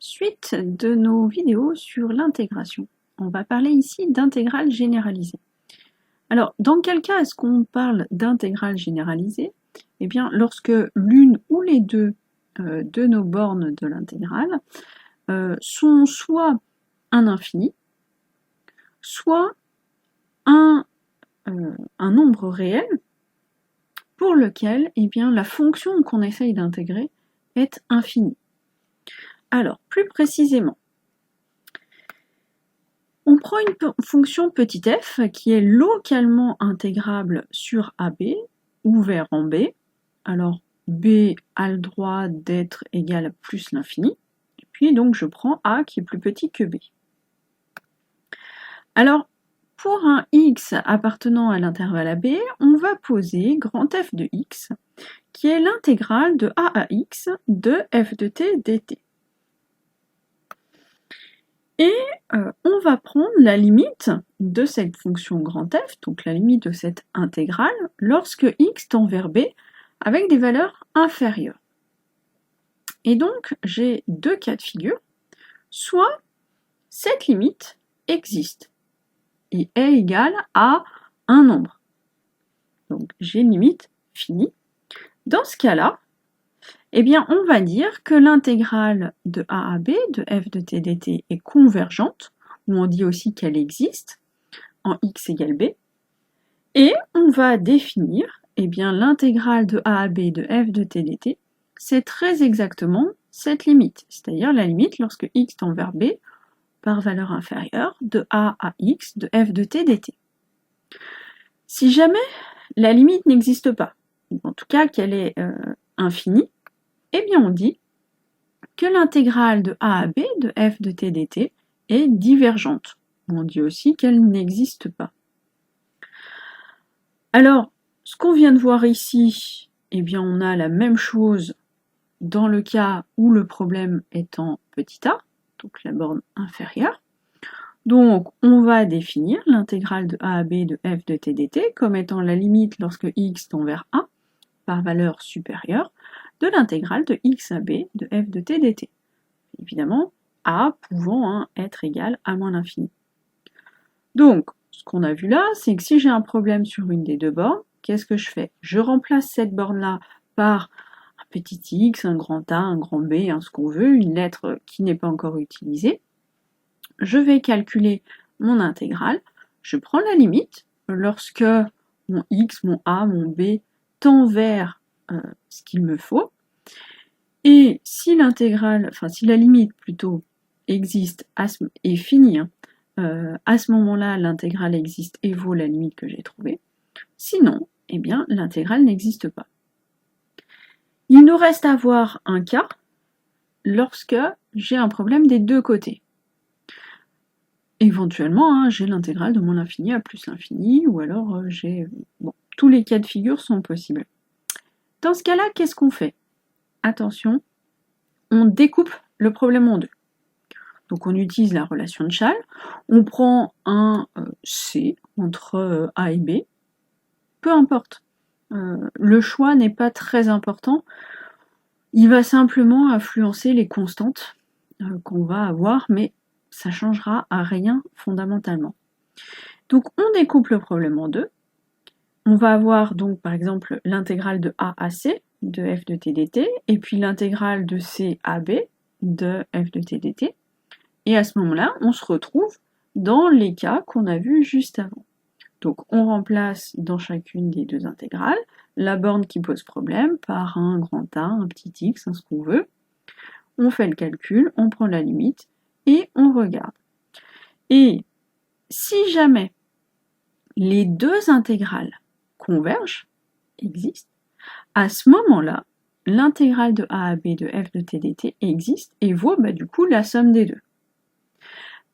Suite de nos vidéos sur l'intégration. On va parler ici d'intégrale généralisée. Alors, dans quel cas est-ce qu'on parle d'intégrale généralisée? Eh bien, lorsque l'une ou les deux de nos bornes de l'intégrale sont soit un infini, soit un nombre réel pour lequel eh bien, la fonction qu'on essaye d'intégrer est infinie. Alors, plus précisément, on prend une fonction petit f qui est localement intégrable sur AB, ouvert en B. Alors, B a le droit d'être égal à plus l'infini. Et puis, donc, je prends A qui est plus petit que B. Alors, pour un x appartenant à l'intervalle AB, on va poser grand F de x, qui est l'intégrale de A à x de f de t dt. Et on va prendre la limite de cette fonction grand F, donc la limite de cette intégrale, lorsque x tend vers b avec des valeurs inférieures. Et donc, j'ai deux cas de figure. Soit cette limite existe et est égale à un nombre. Donc, j'ai une limite finie. Dans ce cas-là, eh bien, on va dire que l'intégrale de a à b de f de t dt est convergente, ou on dit aussi qu'elle existe, en x égale b, et on va définir eh bien, l'intégrale de a à b de f de t dt, c'est très exactement cette limite, c'est-à-dire la limite lorsque x tend vers b par valeur inférieure de a à x de f de t dt. Si jamais la limite n'existe pas, ou en tout cas qu'elle est infinie, eh bien on dit que l'intégrale de a à b de f de t dt est divergente. On dit aussi qu'elle n'existe pas. Alors, ce qu'on vient de voir ici, eh bien on a la même chose dans le cas où le problème est en petit a, donc la borne inférieure. Donc, on va définir l'intégrale de a à b de f de t dt comme étant la limite lorsque x tend vers a par valeur supérieure de l'intégrale de x à b de f de t dt. Évidemment, a pouvant être égal à moins l'infini. Donc, ce qu'on a vu là, c'est que si j'ai un problème sur une des deux bornes, qu'est-ce que je fais? Je remplace cette borne-là par un petit x, un grand A, un grand B, ce qu'on veut, une lettre qui n'est pas encore utilisée. Je vais calculer mon intégrale. Je prends la limite lorsque mon x, mon A, mon B tend vers ce qu'il me faut. Et si l'intégrale, enfin si la limite plutôt existe et finie, à ce moment-là, l'intégrale existe et vaut la limite que j'ai trouvée. Sinon, eh bien, l'intégrale n'existe pas. Il nous reste à voir un cas lorsque j'ai un problème des deux côtés. Éventuellement, j'ai l'intégrale de moins l'infini à plus l'infini, ou alors j'ai... Bon, tous les cas de figure sont possibles. Dans ce cas-là, qu'est-ce qu'on fait? Attention, on découpe le problème en deux. Donc on utilise la relation de Chasles, on prend un C entre A et B, peu importe. Le choix n'est pas très important, il va simplement influencer les constantes qu'on va avoir, mais ça changera à rien fondamentalement. Donc on découpe le problème en deux. On va avoir donc par exemple l'intégrale de A à C de f de t dt, et puis l'intégrale de C à B de f de t dt. Et à ce moment-là, on se retrouve dans les cas qu'on a vus juste avant. Donc on remplace dans chacune des deux intégrales la borne qui pose problème par un grand A, un petit x, ce qu'on veut. On fait le calcul, on prend la limite et on regarde. Et si jamais les deux intégrales convergent, existent, à ce moment-là, l'intégrale de a à b de f de t dt existe et vaut du coup la somme des deux.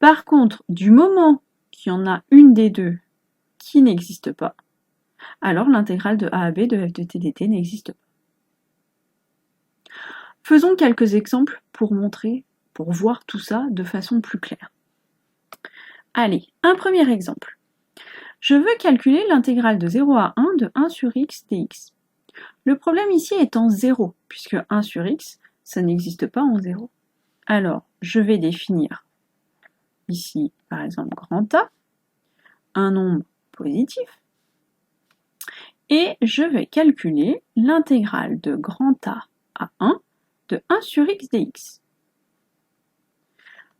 Par contre, du moment qu'il y en a une des deux qui n'existe pas, alors l'intégrale de a à b de f de t dt n'existe pas. Faisons quelques exemples pour voir tout ça de façon plus claire. Allez, un premier exemple. Je veux calculer l'intégrale de 0 à 1 de 1 sur x dx. Le problème ici est en 0, puisque 1 sur x, ça n'existe pas en 0. Alors, je vais définir ici, par exemple, grand A, un nombre positif, et je vais calculer l'intégrale de grand A à 1 de 1 sur x dx.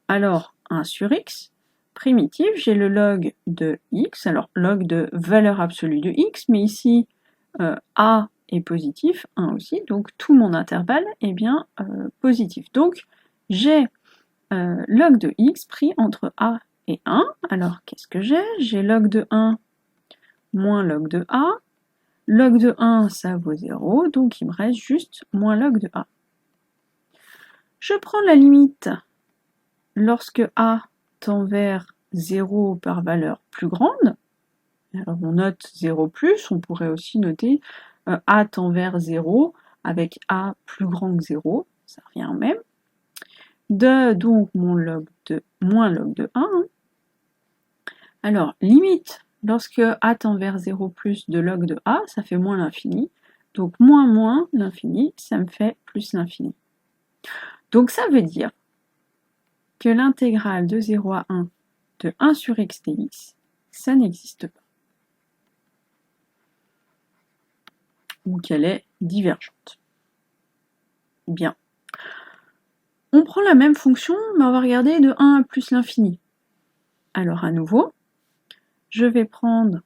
Alors, 1 sur x, primitif, j'ai le log de x, alors log de valeur absolue de x, mais ici, A est positif, 1 aussi, donc tout mon intervalle est bien positif. Donc, j'ai log de x pris entre A et 1. Alors, qu'est-ce que j'ai? J'ai log de 1 moins log de A. Log de 1, ça vaut 0, donc il me reste juste moins log de A. Je prends la limite lorsque A tend vers 0 par valeur plus grande. Alors on note 0 plus, on pourrait aussi noter A tend vers 0 avec A plus grand que 0, ça revient au même. De donc moins log de 1. Alors limite, lorsque A tend vers 0 plus de log de A, ça fait moins l'infini. Donc moins l'infini, ça me fait plus l'infini. Donc ça veut dire que l'intégrale de 0 à 1 de 1 sur x dx, ça n'existe pas. Ou qu'elle est divergente. Bien. On prend la même fonction, mais on va regarder de 1 à plus l'infini. Alors à nouveau, je vais prendre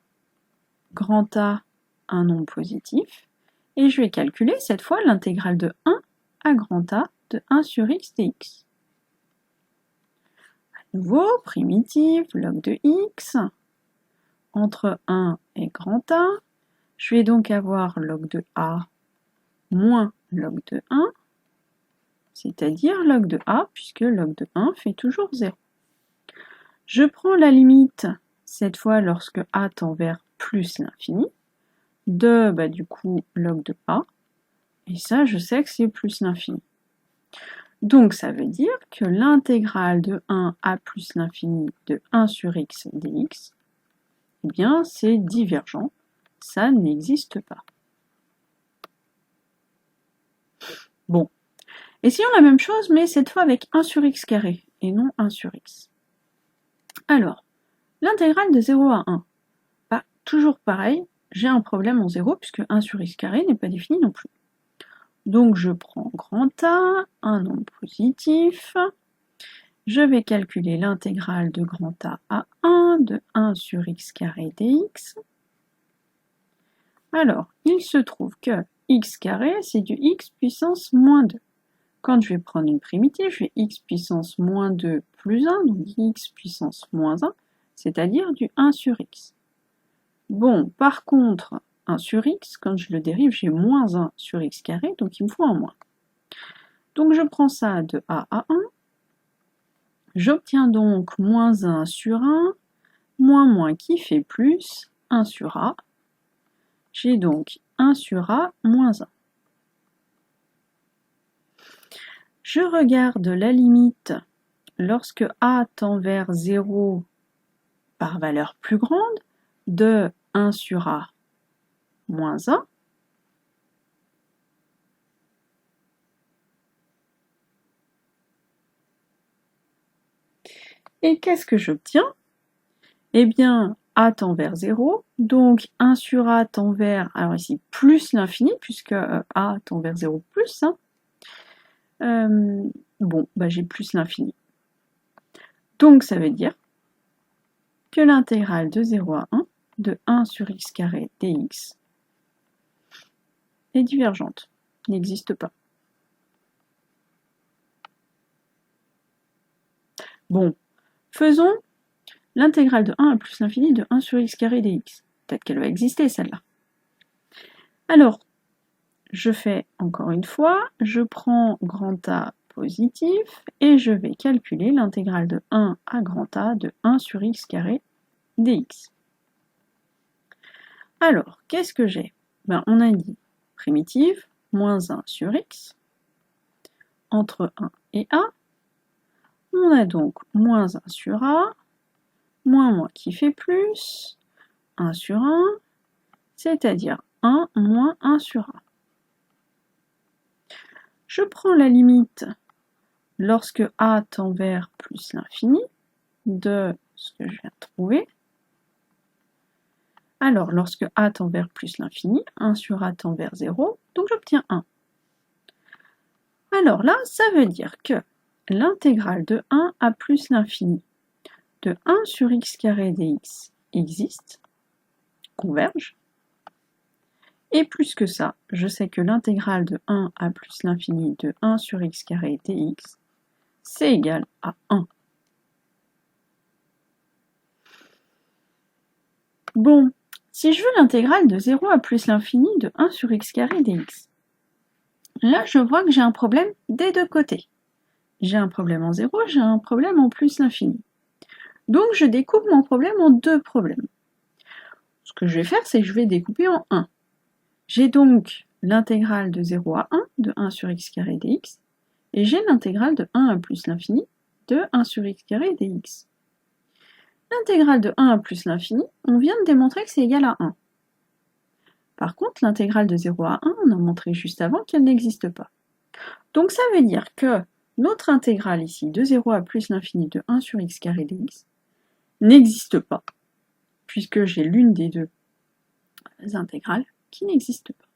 grand A, un nombre positif, et je vais calculer cette fois l'intégrale de 1 à grand A de 1 sur x dx. À nouveau, primitif, log de x, entre 1 et grand A, je vais donc avoir log de A moins log de 1, c'est-à-dire log de A, puisque log de 1 fait toujours 0. Je prends la limite, cette fois lorsque A tend vers plus l'infini, de du coup log de A, et ça je sais que c'est plus l'infini. Donc ça veut dire que l'intégrale de 1 à plus l'infini de 1 sur x dx, eh bien c'est divergent, ça n'existe pas. Bon, essayons la même chose, mais cette fois avec 1 sur x carré, et non 1 sur x. Alors, l'intégrale de 0 à 1, toujours pareil, j'ai un problème en 0, puisque 1 sur x carré n'est pas défini non plus. Donc je prends grand A, un nombre positif, je vais calculer l'intégrale de grand A à 1 de 1 sur x carré dx. Alors, il se trouve que x carré, c'est du x puissance moins 2. Quand je vais prendre une primitive, je vais x puissance moins 2 plus 1, donc x puissance moins 1, c'est-à-dire du 1 sur x. Bon, par contre, 1 sur x, quand je le dérive, j'ai moins 1 sur x carré, donc il me faut un moins. Donc je prends ça de a à 1. J'obtiens donc moins 1 sur 1, moins qui fait plus 1 sur a. J'ai donc 1 sur a moins 1. Je regarde la limite lorsque a tend vers 0 par valeur plus grande de 1 sur a moins 1. Et qu'est-ce que j'obtiens? Eh bien, a tend vers 0, donc 1 sur a tend vers, alors ici, plus l'infini, puisque a tend vers 0 plus. J'ai plus l'infini. Donc ça veut dire que l'intégrale de 0 à 1 de 1 sur x carré dx est divergente, n'existe pas. Bon, faisons l'intégrale de 1 à plus l'infini de 1 sur x carré dx. Peut-être qu'elle va exister celle-là. Alors, je fais encore une fois, je prends grand A positif et je vais calculer l'intégrale de 1 à grand A de 1 sur x carré dx. Alors, qu'est-ce que j'ai? On a dit primitive, moins 1 sur x, entre 1 et a. On a donc moins 1 sur a, moins qui fait plus, 1 sur 1, c'est-à-dire 1 moins 1 sur a. Je prends la limite lorsque a tend vers plus l'infini, de ce que je viens de trouver. Alors, lorsque a tend vers plus l'infini, 1 sur a tend vers 0, donc j'obtiens 1. Alors là, ça veut dire que l'intégrale de 1 à plus l'infini de 1 sur x carré dx existe, converge. Et plus que ça, je sais que l'intégrale de 1 à plus l'infini de 1 sur x carré dx, c'est égal à 1. Bon, si je veux l'intégrale de 0 à plus l'infini de 1 sur x carré dx, là je vois que j'ai un problème des deux côtés. J'ai un problème en 0, j'ai un problème en plus l'infini. Donc je découpe mon problème en deux problèmes. Ce que je vais faire, c'est que je vais découper en 1. J'ai donc l'intégrale de 0 à 1 de 1 sur x carré dx, et j'ai l'intégrale de 1 à plus l'infini de 1 sur x carré dx. L'intégrale de 1 à plus l'infini, on vient de démontrer que c'est égal à 1. Par contre, l'intégrale de 0 à 1, on a montré juste avant qu'elle n'existe pas. Donc ça veut dire que notre intégrale ici de 0 à plus l'infini de 1 sur x carré dx n'existe pas, puisque j'ai l'une des deux intégrales qui n'existe pas.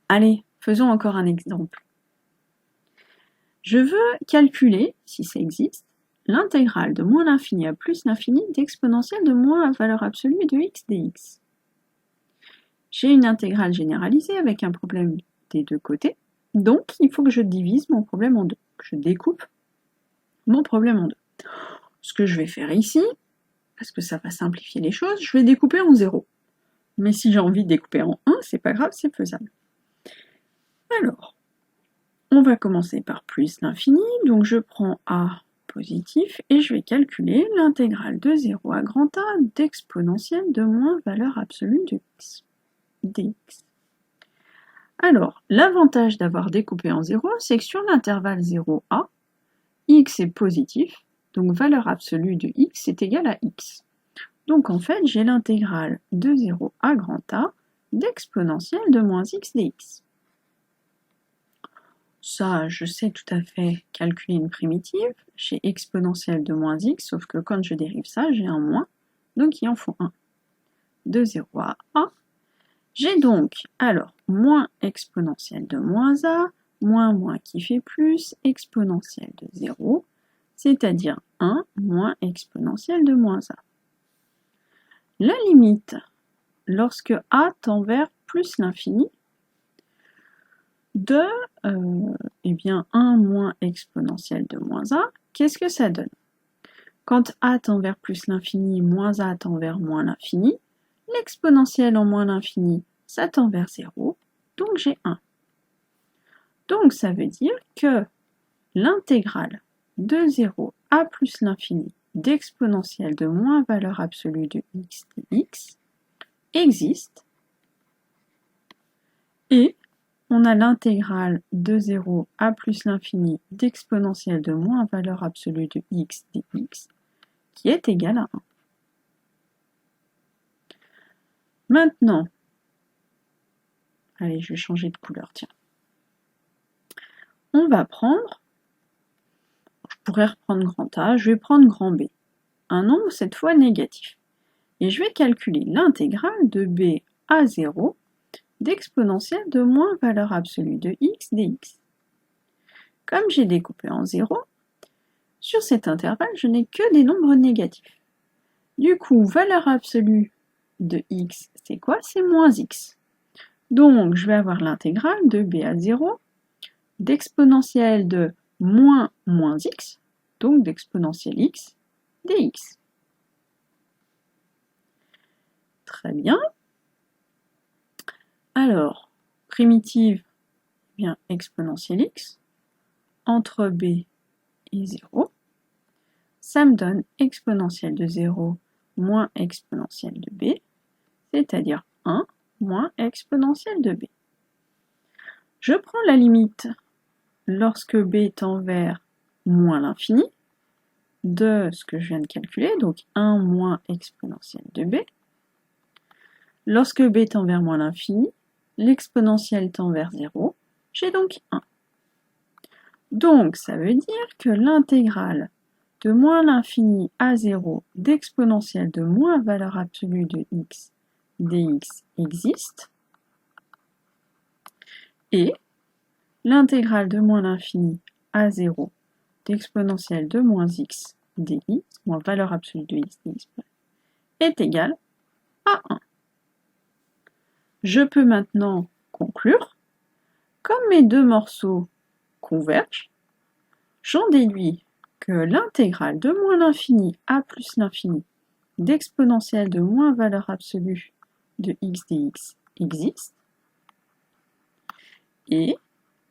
Allez, faisons encore un exemple. Je veux calculer, si ça existe, l'intégrale de moins l'infini à plus l'infini d'exponentielle de moins la valeur absolue de x dx. J'ai une intégrale généralisée avec un problème des deux côtés, donc il faut que je divise mon problème en deux, que je découpe mon problème en deux. Ce que je vais faire ici, parce que ça va simplifier les choses, je vais découper en 0. Mais si j'ai envie de découper en 1, c'est pas grave, c'est faisable. Alors, on va commencer par plus l'infini, donc je prends a positif et je vais calculer l'intégrale de 0 à grand A d'exponentielle de moins valeur absolue de x dx. Alors, l'avantage d'avoir découpé en 0, c'est que sur l'intervalle 0a, x est positif, donc valeur absolue de x est égale à x. Donc en fait, j'ai l'intégrale de 0 à grand A d'exponentielle de moins x dx. Ça, je sais tout à fait calculer une primitive. J'ai exponentielle de moins x, sauf que quand je dérive ça, j'ai un moins, donc il en faut 1. De 0 à a. J'ai donc, alors, moins exponentielle de moins a, moins qui fait plus, exponentielle de 0, c'est-à-dire 1 moins exponentielle de moins a. La limite, lorsque a tend vers plus l'infini, de eh bien 1 moins exponentielle de moins a, qu'est-ce que ça donne? Quand a tend vers plus l'infini, moins a tend vers moins l'infini, l'exponentielle en moins l'infini, ça tend vers 0, donc j'ai 1. Donc ça veut dire que l'intégrale de 0 à plus l'infini d'exponentielle de moins valeur absolue de x dx existe, et on a l'intégrale de 0 à plus l'infini d'exponentielle de moins valeur absolue de x dx qui est égale à 1. Maintenant, allez, je vais changer de couleur, tiens. On va prendre, je pourrais reprendre grand A, je vais prendre grand B. Un nombre cette fois négatif. Et je vais calculer l'intégrale de B à 0 d'exponentielle de moins valeur absolue de x dx. Comme j'ai découpé en 0, sur cet intervalle, je n'ai que des nombres négatifs. Du coup, valeur absolue de x, c'est quoi? C'est moins x. Donc, je vais avoir l'intégrale de b à 0 d'exponentielle de moins x, donc d'exponentielle x dx. Très bien. Alors, primitive, bien exponentielle x, entre b et 0, ça me donne exponentielle de 0 moins exponentielle de b, c'est-à-dire 1 moins exponentielle de b. Je prends la limite lorsque b tend vers moins l'infini de ce que je viens de calculer, donc 1 moins exponentielle de b. Lorsque b tend vers moins l'infini, l'exponentielle tend vers 0, j'ai donc 1. Donc, ça veut dire que l'intégrale de moins l'infini à 0 d'exponentielle de moins valeur absolue de x dx existe, et l'intégrale de moins l'infini à 0 d'exponentielle de moins x dx, moins valeur absolue de x dx, est égale à 1. Je peux maintenant conclure, comme mes deux morceaux convergent, j'en déduis que l'intégrale de moins l'infini à plus l'infini d'exponentielle de moins valeur absolue de x dx existe, et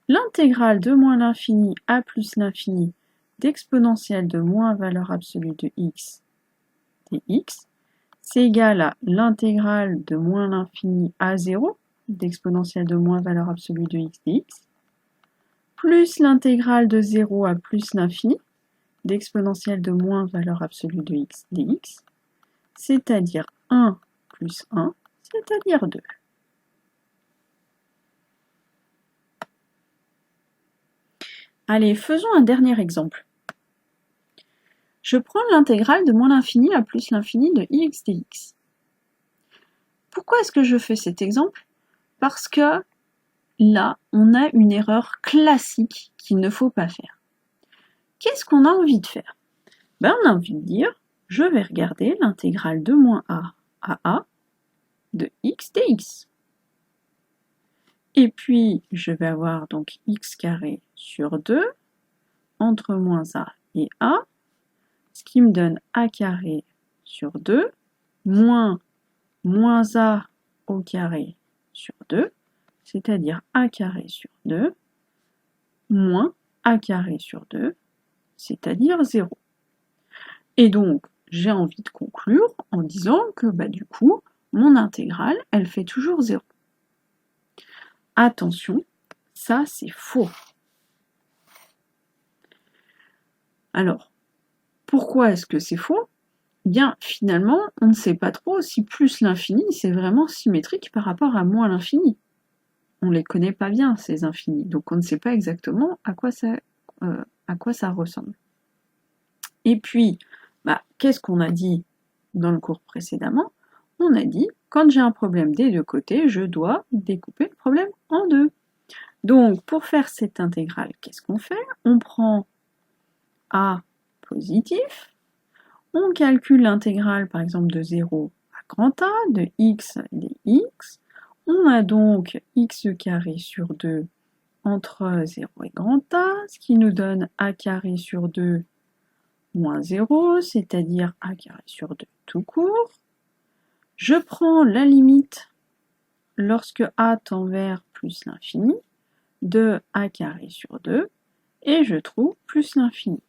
l'intégrale de moins l'infini à plus l'infini d'exponentielle de moins valeur absolue de x dx, c'est égal à l'intégrale de moins l'infini à 0 d'exponentielle de moins valeur absolue de x dx, plus l'intégrale de 0 à plus l'infini d'exponentielle de moins valeur absolue de x dx, c'est-à-dire 1 plus 1, c'est-à-dire 2. Allez, faisons un dernier exemple. Je prends l'intégrale de moins l'infini à plus l'infini de x dx. Pourquoi est-ce que je fais cet exemple? Parce que là, on a une erreur classique qu'il ne faut pas faire. Qu'est-ce qu'on a envie de faire? On a envie de dire, je vais regarder l'intégrale de moins a à a de x dx. Et puis, je vais avoir donc x carré sur 2 entre moins a et a, ce qui me donne a carré sur 2 moins a au carré sur 2, c'est-à-dire a carré sur 2, moins a carré sur 2, c'est-à-dire 0. Et donc, j'ai envie de conclure en disant que du coup, mon intégrale, elle fait toujours 0. Attention, ça c'est faux. Alors, pourquoi est-ce que c'est faux? Bien, finalement, on ne sait pas trop si plus l'infini, c'est vraiment symétrique par rapport à moins l'infini. On ne les connaît pas bien, ces infinis, donc on ne sait pas exactement à quoi ça ressemble. Et puis, qu'est-ce qu'on a dit dans le cours précédemment? On a dit, quand j'ai un problème des deux côtés, je dois découper le problème en deux. Donc, pour faire cette intégrale, qu'est-ce qu'on fait? On prend a positif, on calcule l'intégrale, par exemple, de 0 à grand A, de x dx. On a donc x carré sur 2 entre 0 et grand A, ce qui nous donne a carré sur 2 moins 0, c'est-à-dire a carré sur 2 tout court. Je prends la limite lorsque a tend vers plus l'infini de a carré sur 2 et je trouve plus l'infini.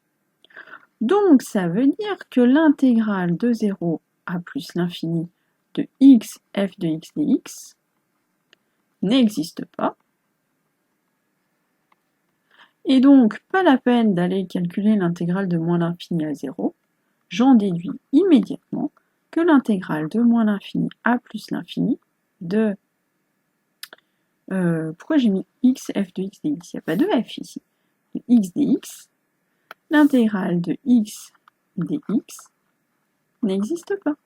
Donc ça veut dire que l'intégrale de 0 à plus l'infini de x f de x dx n'existe pas. Et donc, pas la peine d'aller calculer l'intégrale de moins l'infini à 0. J'en déduis immédiatement que l'intégrale de moins l'infini à plus l'infini de... pourquoi j'ai mis x f de x dx? Il n'y a pas de f ici. De x dx, l'intégrale de x dx n'existe pas.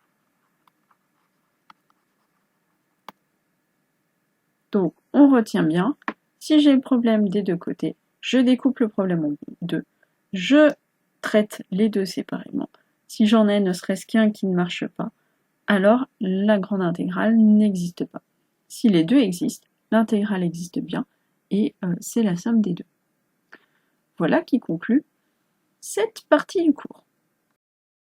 Donc, on retient bien, si j'ai le problème des deux côtés, je découpe le problème en deux, je traite les deux séparément. Si j'en ai ne serait-ce qu'un qui ne marche pas, alors la grande intégrale n'existe pas. Si les deux existent, l'intégrale existe bien, et c'est la somme des deux. Voilà qui conclut cette partie du cours.